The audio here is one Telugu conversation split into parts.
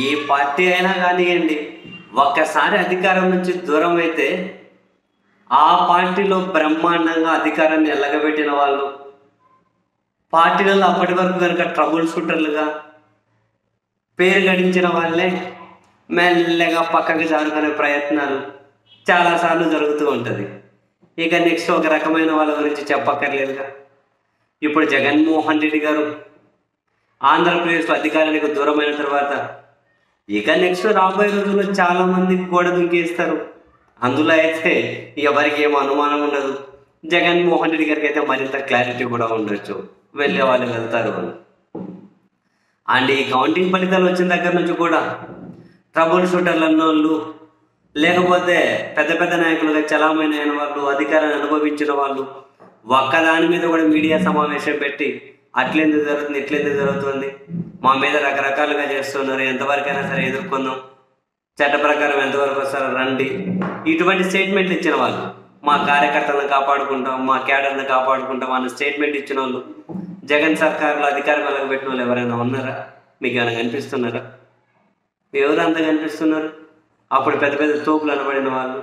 ఏ పార్టీ అయినా కానివ్వండి, ఒక్కసారి అధికారం నుంచి దూరం అయితే ఆ పార్టీలో బ్రహ్మాండంగా అధికారాన్ని ఎల్లగబెట్టిన వాళ్ళు, పార్టీలలో అప్పటి వరకు కనుక ట్రబుల్ షూటర్లుగా పేరు గడించిన వాళ్ళే మెల్లగా పక్కకి జారుకునే ప్రయత్నాలు చాలాసార్లు జరుగుతూ ఉంటుంది. ఇక నెక్స్ట్ ఒక రకమైన వాళ్ళ గురించి చెప్పక్కర్లేదుగా. ఇప్పుడు జగన్మోహన్ రెడ్డి గారు ఆంధ్రప్రదేశ్లో అధికారానికి దూరమైన తర్వాత ఇక నెక్స్ట్ రాబోయే రోజుల్లో చాలామంది గోడ దుంకేస్తారు. అందులో అయితే ఎవరికి ఏమో అనుమానం ఉండదు. జగన్మోహన్ రెడ్డి గారికి అయితే మరింత క్లారిటీ కూడా ఉండొచ్చు, వెళ్ళే వాళ్ళు వెళ్తారు అని. అండ్ ఈ కౌంటింగ్ ఫలితాలు వచ్చిన దగ్గర నుంచి కూడా ట్రబుల్ షూటర్లు అన్నోళ్ళు, లేకపోతే పెద్ద పెద్ద నాయకులుగా చలామణి అయిన వాళ్ళు, అధికారాన్ని అనుభవించిన వాళ్ళు ఒక్కదాని మీద కూడా మీడియా సమావేశం పెట్టి అట్లెందుకు జరుగుతుంది, ఇట్లెందుకు జరుగుతుంది, మా మీద రకరకాలుగా చేస్తున్నారు, ఎంతవరకైనా సరే ఎదుర్కొందాం, చట్ట ప్రకారం ఎంతవరకు వస్తారో రండి, ఇటువంటి స్టేట్మెంట్లు ఇచ్చిన వాళ్ళు, మా కార్యకర్తలను కాపాడుకుంటాం, మా క్యాడర్ని కాపాడుకుంటాం అన్న స్టేట్మెంట్ ఇచ్చిన వాళ్ళు జగన్ సర్కారులో అధికారం వెలగబెట్టిన వాళ్ళు ఎవరైనా ఉన్నారా? మీకు ఏమైనా కనిపిస్తున్నారా? ఎవరు అంత కనిపిస్తున్నారు? అప్పుడు పెద్ద పెద్ద తోపులు అనబడిన వాళ్ళు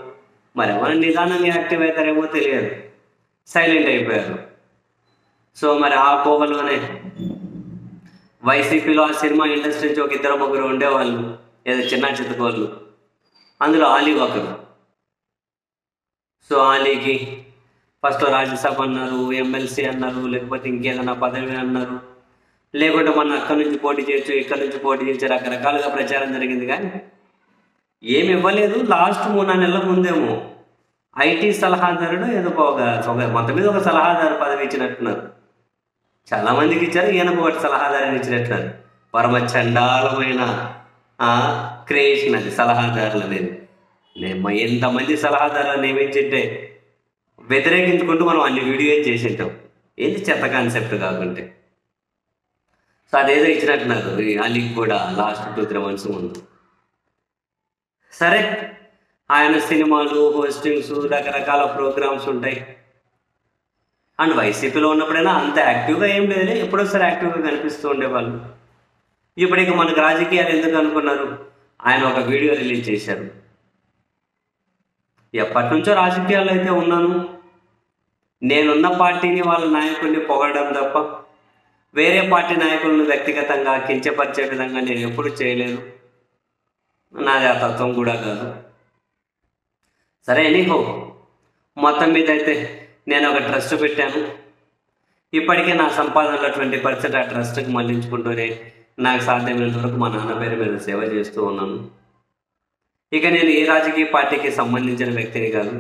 మరి ఎవరైనా నిదానంగా యాక్టివ్ అవుతారేమో తెలియదు, సైలెంట్ అయిపోయారు. సో మరి ఆ కోవలోనే వైసీపీలో ఆ సినిమా ఇండస్ట్రీ నుంచి ఒక ఇద్దరు ముగ్గురు ఉండేవాళ్ళు, ఏదో చిన్న చిత్తకోళ్ళు, అందులో ఆలీ ఒకరు. సో ఆలీకి ఫస్ట్ రాజ్యసభ అన్నారు, ఎమ్మెల్సీ అన్నారు, లేకపోతే ఇంకేదైనా పదవి అన్నారు, లేకుంటే మన అక్కడి నుంచి పోటీ చేయొచ్చు, ఇక్కడి నుంచి పోటీ చేయొచ్చు, రకరకాలుగా ప్రచారం జరిగింది. కానీ ఏమి ఇవ్వలేదు. లాస్ట్ 3-4 నెలల ముందేమో ఐటీ సలహాదారుడు ఏదో మొత్తం మీద ఒక సలహాదారు పదవి ఇచ్చినట్టున్నారు. చాలామందికి ఇచ్చారు, ఈయనకు ఒకటి సలహాదారుని ఇచ్చినట్టున్నారు. పరమ చండాలమైన క్రియేషన్ అది సలహాదారులు అనేది. ఎంతమంది సలహాదారులను నియమించింటే వ్యతిరేకించుకుంటూ మనం అన్ని వీడియోలు చేసి ఉంటాం, ఏంటి చెత్త కాన్సెప్ట్ కాకుంటే. సో అదేదో ఇచ్చినట్టున్నారు అలీకి కూడా లాస్ట్ 2-3 మంత్స్ ముందు. సరే, ఆయన సినిమాలు, హోస్టింగ్స్, రకరకాల ప్రోగ్రామ్స్ ఉంటాయి. అండ్ వైసీపీలో ఉన్నప్పుడైనా అంత యాక్టివ్గా ఏం లేదులే, ఎప్పుడోసారి యాక్టివ్గా కనిపిస్తూ ఉండేవాళ్ళు. ఇప్పుడు ఇక మనకు రాజకీయాలు ఎందుకు అనుకున్నారు, ఆయన ఒక వీడియో రిలీజ్ చేశారు. ఎప్పటి నుంచో రాజకీయాల్లో అయితే ఉన్నాను, నేనున్న పార్టీని వాళ్ళ నాయకుడిని పొగడడం తప్ప వేరే పార్టీ నాయకులను వ్యక్తిగతంగా కించపరిచే విధంగా నేను ఎప్పుడు చేయలేదు, నాది ఆ తత్వం కూడా కాదు. సరే, ఎనీహో మొత్తం మీద అయితే నేను ఒక ట్రస్ట్ పెట్టాను. ఇప్పటికే నా సంపాదనలో 20% ఆ ట్రస్ట్కి మళ్లించుకుంటూనే నాకు సాధ్యమైనంత వరకు మా నాన్న పేరు మీద సేవ చేస్తూ ఉన్నాను. ఇక నేను ఏ రాజకీయ పార్టీకి సంబంధించిన వ్యక్తిని కాదు,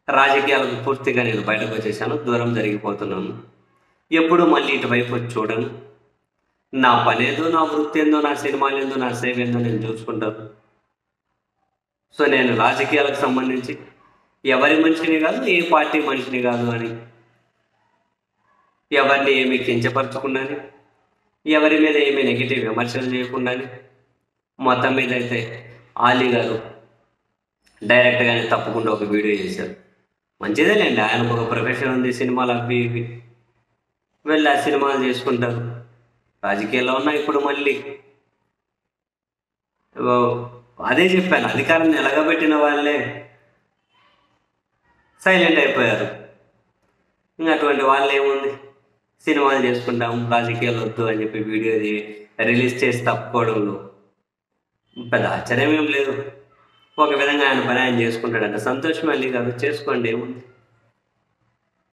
రాజకీయాలకు పూర్తిగా నేను బయటకు వచ్చేసాను, దూరం జరిగిపోతున్నాను. ఎప్పుడు మళ్ళీ ఇటువైపు వచ్చి చూడను. నా పనేదో, నా వృత్తి ఏందో, నా సినిమాలు ఏందో, నా సేవ ఏందో నేను చూసుకుంటాను. సో నేను రాజకీయాలకు సంబంధించి ఎవరి మనిషిని కాదు, ఏ పార్టీ మనిషిని కాదు అని, ఎవరిని ఏమీ కించపరచకుండాని, ఎవరి మీద ఏమీ నెగిటివ్ విమర్శలు చేయకుండాని, మొత్తం మీద అయితే ఆలీ గారు డైరెక్ట్గానే తప్పకుండా ఒక వీడియో చేశారు. మంచిదేలేండి, ఆయనకు ఒక ప్రొఫెషన్ ఉంది, సినిమాలు అవి ఇవి వెళ్ళి ఆ సినిమాలు చేసుకుంటారు. రాజకీయాల్లో ఉన్నా ఇప్పుడు మళ్ళీ అదే చెప్పాను, అధికారాన్ని ఎలగబెట్టిన వాళ్ళే సైలెంట్ అయిపోయారు. ఇంకా అటువంటి వాళ్ళు ఏముంది, సినిమాలు చేసుకుంటాం, రాజకీయాలు వద్దు అని చెప్పి వీడియో రిలీజ్ చేసి తప్పుకోవడంలో పెద్ద ఆశ్చర్యం ఏం లేదు. ఒక విధంగా ఆయన పని ఆయన చేసుకుంటాడంట, సంతోషం అల్లి కాదు, చేసుకోండి, ఏముంది.